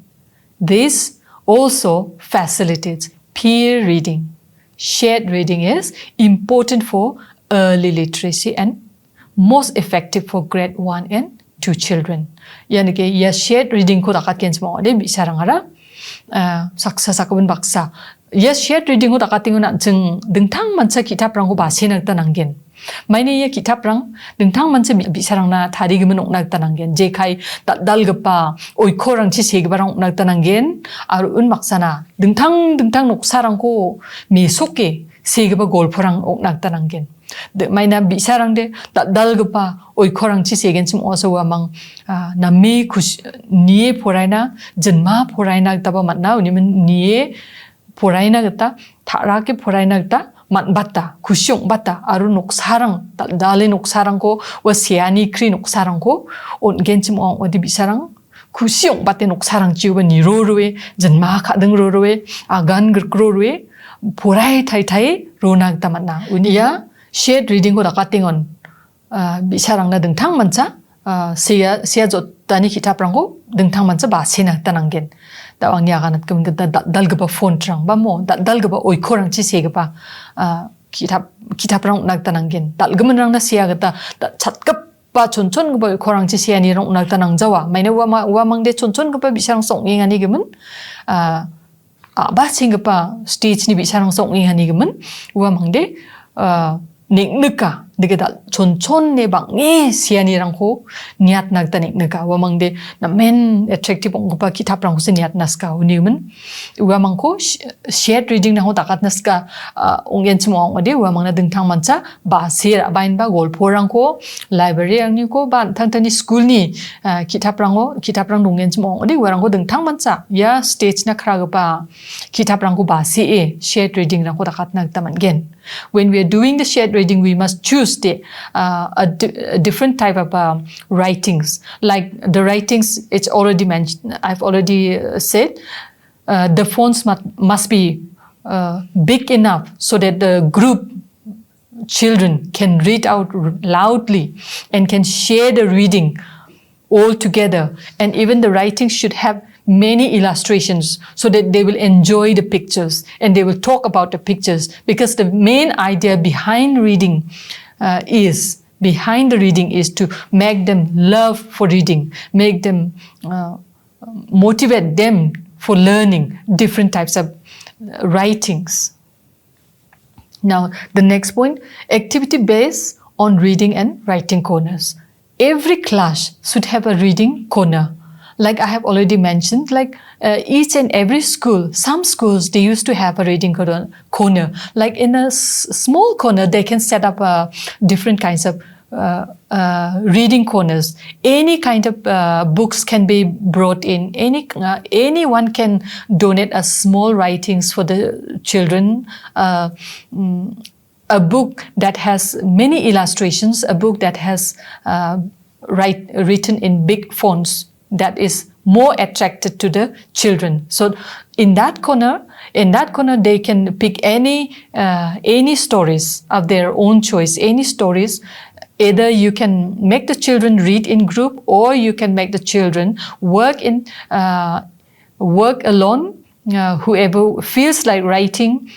This also facilitates peer reading. Shared reading is important for early literacy and most effective for grade 1 and 2 children. Yani ke ya shared reading ko dakat ken semua de bisa rangara saksa sakabun baksa. Ya shared reading ko dakat tingun jeng dengtang mansa kitab rang ko basi nak tananggen. Maine ya kitab rang dengtang mansa bisa rangna thari gemen nak tananggen. Je kai dal gepa oiko rang chi seg barang nak tananggen aru un maksana dengtang nok sarang ko mi soke seg ba gol porang nak tananggen. Maina bisa rang de dal gepa oiko rang chi segen sim also amang nami kus nie poraina jenma poraina taba matna uni men nie poraina gata thara ke poraina gata mat bata kusyong bata aru nok sarang dale nok sarang ko wa siani kri nok sarang ko on genchim ong odi bisa rang kusyong bate nok sarang chiwa ni roruwe jenma kha deng roruwe agan grroruwe porai thai ronak tamatna unia shared reading ko dakatingon bisa rang na dengtang mancha sia jot tani kitab rang ko dengtang mancha ba sina tananggen tawang ya ganat kum dal gaba phone rang ba mo dal gaba oiko rang chi se gaba kitab rang nak tananggen dal gamen rang na sia gata chatkap pa chonchon gaba oiko rang chi sia ni rang nak tanang jawa maina wa mangde chonchon gaba bisa rang songing ani gemen ba sing gaba stage ni bisa rang songing ani gemen wa mangde niknuka dikita chonchon ne bangi siani rangko niat nagta niknuka wamangde na men attractive ongpa kitab rangko se niat naska unimen wamangko shared reading na ho takat naska onggen chmo ongde wamangna dengtang mancha ba sir bain ba gol porangko library angni ko ban thantani school ni kitab rang donggen chmo ongde warangko dengtang mancha ya stage na khra ba kitab rangko ba si shared reading rangko takat nagta mangen. When we are doing the shared reading, we must choose a different type of writings. Like the writings, it's already mentioned. I've already said the fonts must be big enough so that the group children can read out loudly and can share the reading all together. And even the writing should have many illustrations so that they will enjoy the pictures and they will talk about the pictures, because the main idea behind reading is to make them love for reading, make them motivate them for learning different types of writings. Now the next point, activity based on reading and writing corners. Every class should have a reading corner. Like I have already mentioned, like each and every school, some schools, they used to have a reading corner. Like in a small corner, they can set up different kinds of reading corners. Any kind of books can be brought in. Anyone can donate a small writings for the children. A book that has many illustrations, a book that has written in big fonts, that is more attracted to the children. So in that corner they can pick any stories of their own choice, any stories. Either you can make the children read in group, or you can make the children work alone. Whoever feels like writing,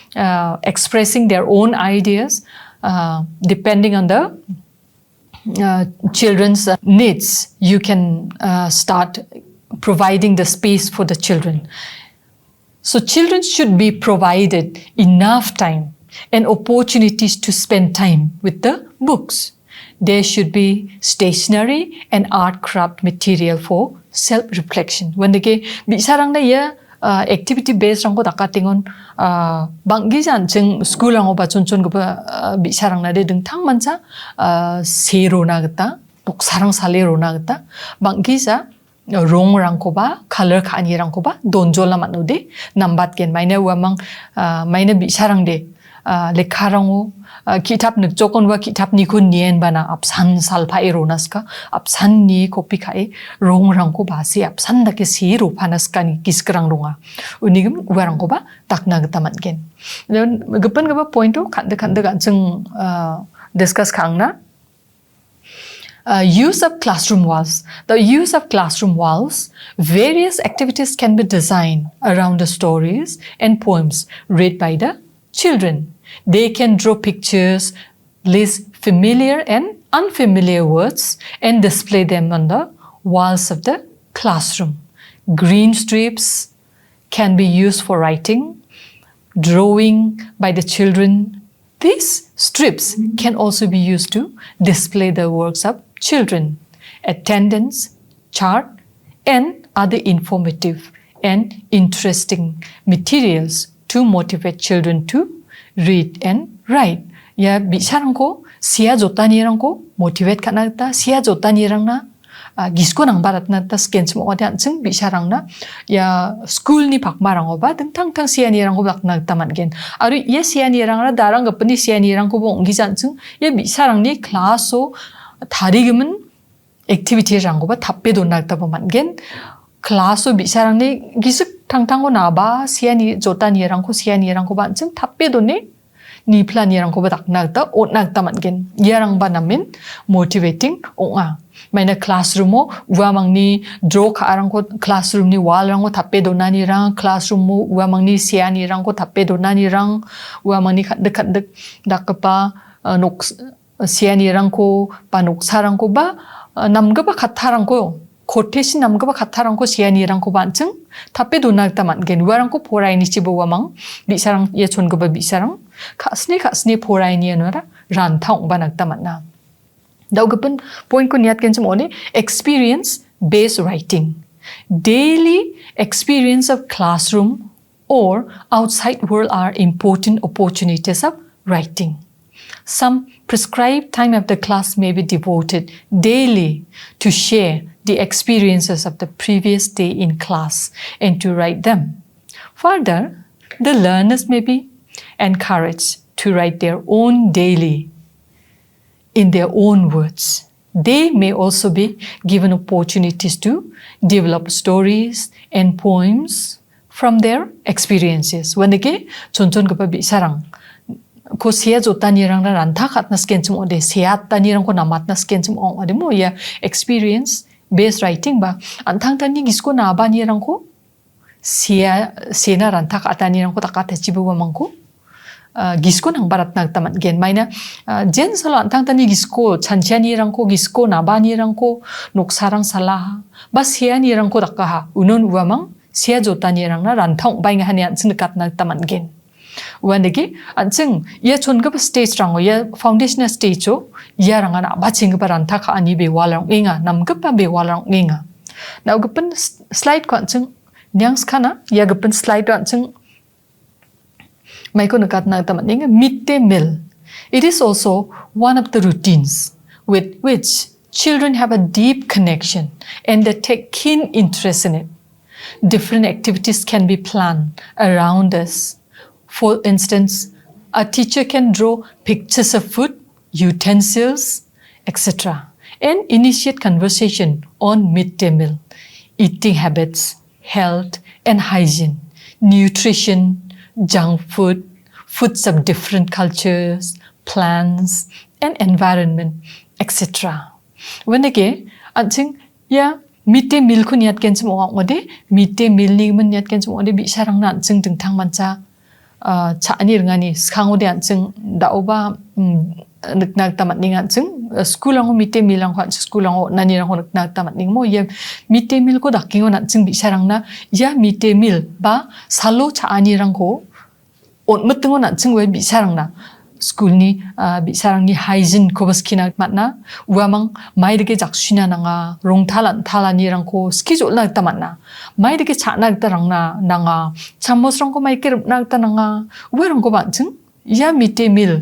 expressing their own ideas, depending on the children's needs, you can start providing the space for the children. So children should be provided enough time and opportunities to spend time with the books. There should be stationery and art craft material for self-reflection. When they bisarang na ya activity based rangko dakatingon banggisan jeng school rangko ba chonchon ko ba bisarang na de dengtang mancha sero na gata sarang salero na gata banggisa rong rangko ba color khani rangko ba donjol na manude nambat ken maina wamang maina bisarang de lekharango kitab nuk jokon wa kitab ni kun nien bana apsan salpa eronas ka apsan ni kopi kai rong rang ko ba si apsan da ke si ru panas kan kiskrang runga unigum warang ko ba takna gataman gen then gapan gaba point to khande gan chung discuss khangna use of classroom walls. The use of classroom walls, various activities can be designed around the stories and poems read by the children. They can draw pictures, list familiar and unfamiliar words, and display them on the walls of the classroom. Green strips can be used for writing, drawing by the children. These strips can also be used to display the works of children, attendance, chart, and other informative and interesting materials to motivate children to read and write. Ya bicarang ko siya jota nirang ko motivate ka na ta siya jota nirang na gisko nang barat na ta sken mo odian chung bicarang na ya school ni pakmarang oba tang siya nirang ko bak na taman gen aru ya siya nirang na darang gapni siya nirang ko bong gijan chung ya bicarang ni class o 다리금은 액티비티랑 거봐 답배 돈 날다 보면 겐 클라스 비사랑네 기습 탕탕고 나바 시안이 조단이랑 고 시안이랑 거 반쯤 답배 돈네 니 플랜이랑 거봐 딱 날다 옷 날다만 겐 이랑 바나면 모티베이팅 옹아 마이나 클래스룸모 우아망니 드로 카랑 고 클래스룸니 왈랑 고 답배 돈나니랑 클래스룸모 우아망니 시안이랑 고 답배 돈나니랑 우아망니 칸득 닥까빠 녹 시안이랑고 바녹사랑고 바 남가바 카타랑고 코테시 남가바 카타랑고 시안이랑고 반증 답배 도나다만 겐 와랑고 포라이니 치보와망 비사랑 예촌가바 비사랑 카스니 포라이니야노라 란타옹 바낙다만나 다우급은 포인트 니앗 겐좀 오네 experience based writing daily experience of classroom or outside world are important opportunities of writing. Some prescribed time of the class may be devoted daily to share the experiences of the previous day in class and to write them. Further, the learners may be encouraged to write their own daily in their own words. They may also be given opportunities to develop stories and poems from their experiences. Wanege chonchon gaba bi sarang ko siya jotanirang na ranta kat na sken chum ode siya tanirang ko namat na sken chum ong ode mo ya experience based writing ba antang tani gisko na banirang ko siya sena ranta kat tanirang ko takat chibu mangko gisko nang barat nag taman gen maina jen salo antang tani gisko chanchianirang ko gisko na banirang ko noksarang salah ba siya nirang ko takka unon uamang siya jotanirang na ranta ong bai nga hanian snekat nag taman gen Wanegi, anjing ia chonga stage rango ia foundational stage o ia rangana bacing baranta ka ani be walang inga nam gapa be walang inga. Now gapen slide ko anjing nyang skana ia gapen slide anjing mai ko nakat na taman inga midday meal. It is also one of the routines with which children have a deep connection and they take keen interest in it. Different activities can be planned around us. For instance, a teacher can draw pictures of food, utensils, etc. and initiate conversation on midday meal, eating habits, health and hygiene, nutrition, junk food, foods of different cultures, plants and environment, etc. Wanege, anjing ya midday meal ko niat ken chum ode midday meal ni man niat ken chum ode bi sarang na anjing dingthang mancha chaani rngani skangode anjing daoba nagtamat ning anjing school ang midday meal ang school ang nani rang nagtamat ning mo ye midday meal ko dakingon anjing bi sarang na ya midday meal ba salo chaani rang ko on mutngon anjing we bi sarang na school ni bi sarang ni hygiene ko baskina matna uamang mairge jakshina nanga rongtalan thalani rang ko schedule nagtamat na mairge chana tarang na nanga chamos rang ko maike nagta nanga uerang ko banching ya midday meal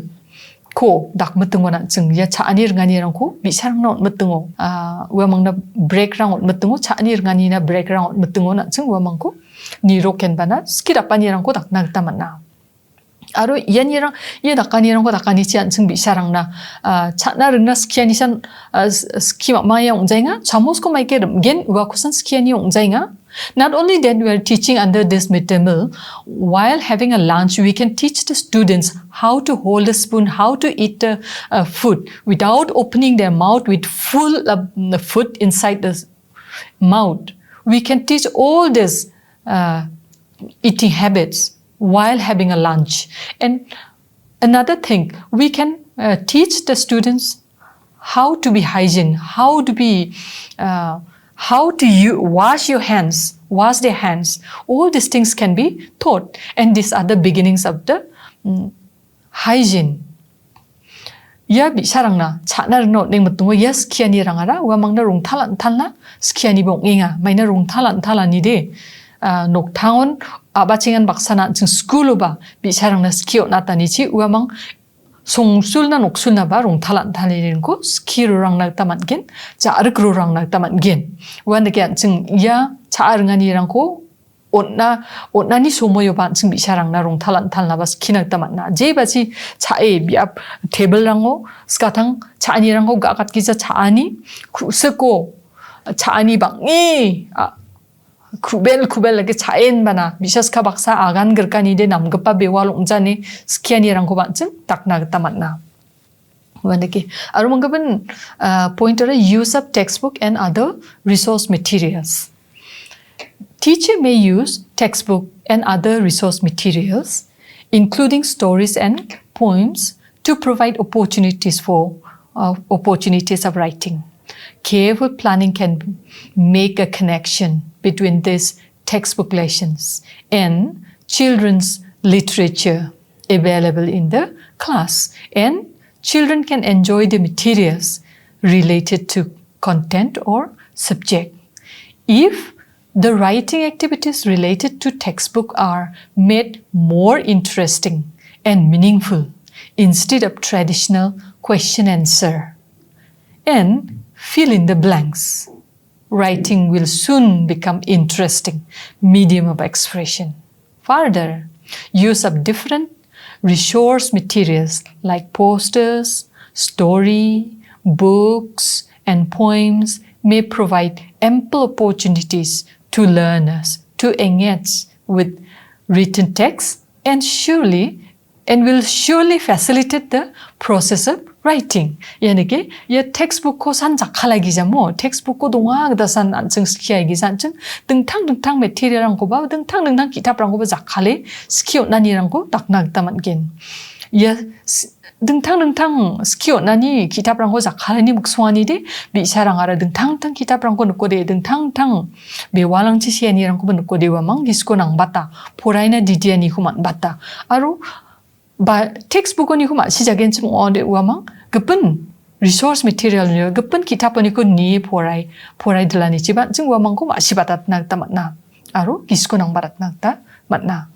ko dak mutngon anjing ya chaani rngani rang ko bi sarang na mutngo uamang na break rang mutngo chaani rngani na break rang mutngo anjing uamang ko ni roken bana skidapani rang ko dak nagtamat na Aro yanirang ye dakanirang ko dakanichi anching bisarangna chana rungna skianisan skima maya ongjainga chamos ko maike gen wakusan skiani ongjainga. Not only that, we are teaching under this midday meal. While having a lunch, we can teach the students how to hold a spoon, how to eat the food without opening their mouth with full food inside the mouth. We can teach all these eating habits while having a lunch. And another thing, we can teach the students how to be hygiene, how to wash your hands, wash their hands. All these things can be taught. And these are the beginnings of the hygiene. Ya bi sarangna chana no ning matungo ya skiani rangara wa mangna rung thalan thalna skiani bong inga maina rung thalan thalani de nok thangon abachingan baksana chung school ba bi sarangna skio natani chi wa mang 송술나 녹술나 바 롱탈안 탈리는고 스키로랑 낙다만겐 자르그로랑 낙다만겐 원데게 증야 자르가니랑고 온나니 소모요 반증 미샤랑나 롱탈안 탈나바 스키 낙다만나 제바지 차에 비압 테블랑고 스카탕 차니랑고 가갓기자 차니 쿠스고 차니 방이 kubel lagi chain bana bisas ka baksa agan gerkani de namgapa bewal ungjani skiani rangko banceng takna tamatna wanaki aru manggaban pointer use of textbook and other resource materials. Teacher may use textbook and other resource materials including stories and poems to provide opportunities of writing. Careful planning can make a connection between these textbook lessons and children's literature available in the class, and children can enjoy the materials related to content or subject. If the writing activities related to textbook are made more interesting and meaningful instead of traditional question answer and fill in the blanks, writing will soon become interesting medium of expression. Further, use of different resource materials like posters, story, books, and poems may provide ample opportunities to learners to engage with written text and will surely facilitate the process of writing. Yani ya textbook ko san jakhalagi jamo textbook ko donga dasan ancheng skiai gi sancheng dengtang material rang ko ba dengtang kitab rang ko ba jakhale skio nani rang ko taknak taman gen ya dengtang skio nani kitab rang ko jakhalani mukswani de bi sarang ara dengtang kitab rang ko nko de dengtang bewalang chi siani rang ko nko de wa mang gisko nang bata poraina didiani human bata aru ba textbook ni huma sijagen chung onde uamang gepun resource material gepun kitab ni ko ni porai dilani chiban chung uamang ko ma sibatat nak tamatna aro gisko nang barat nak ta matna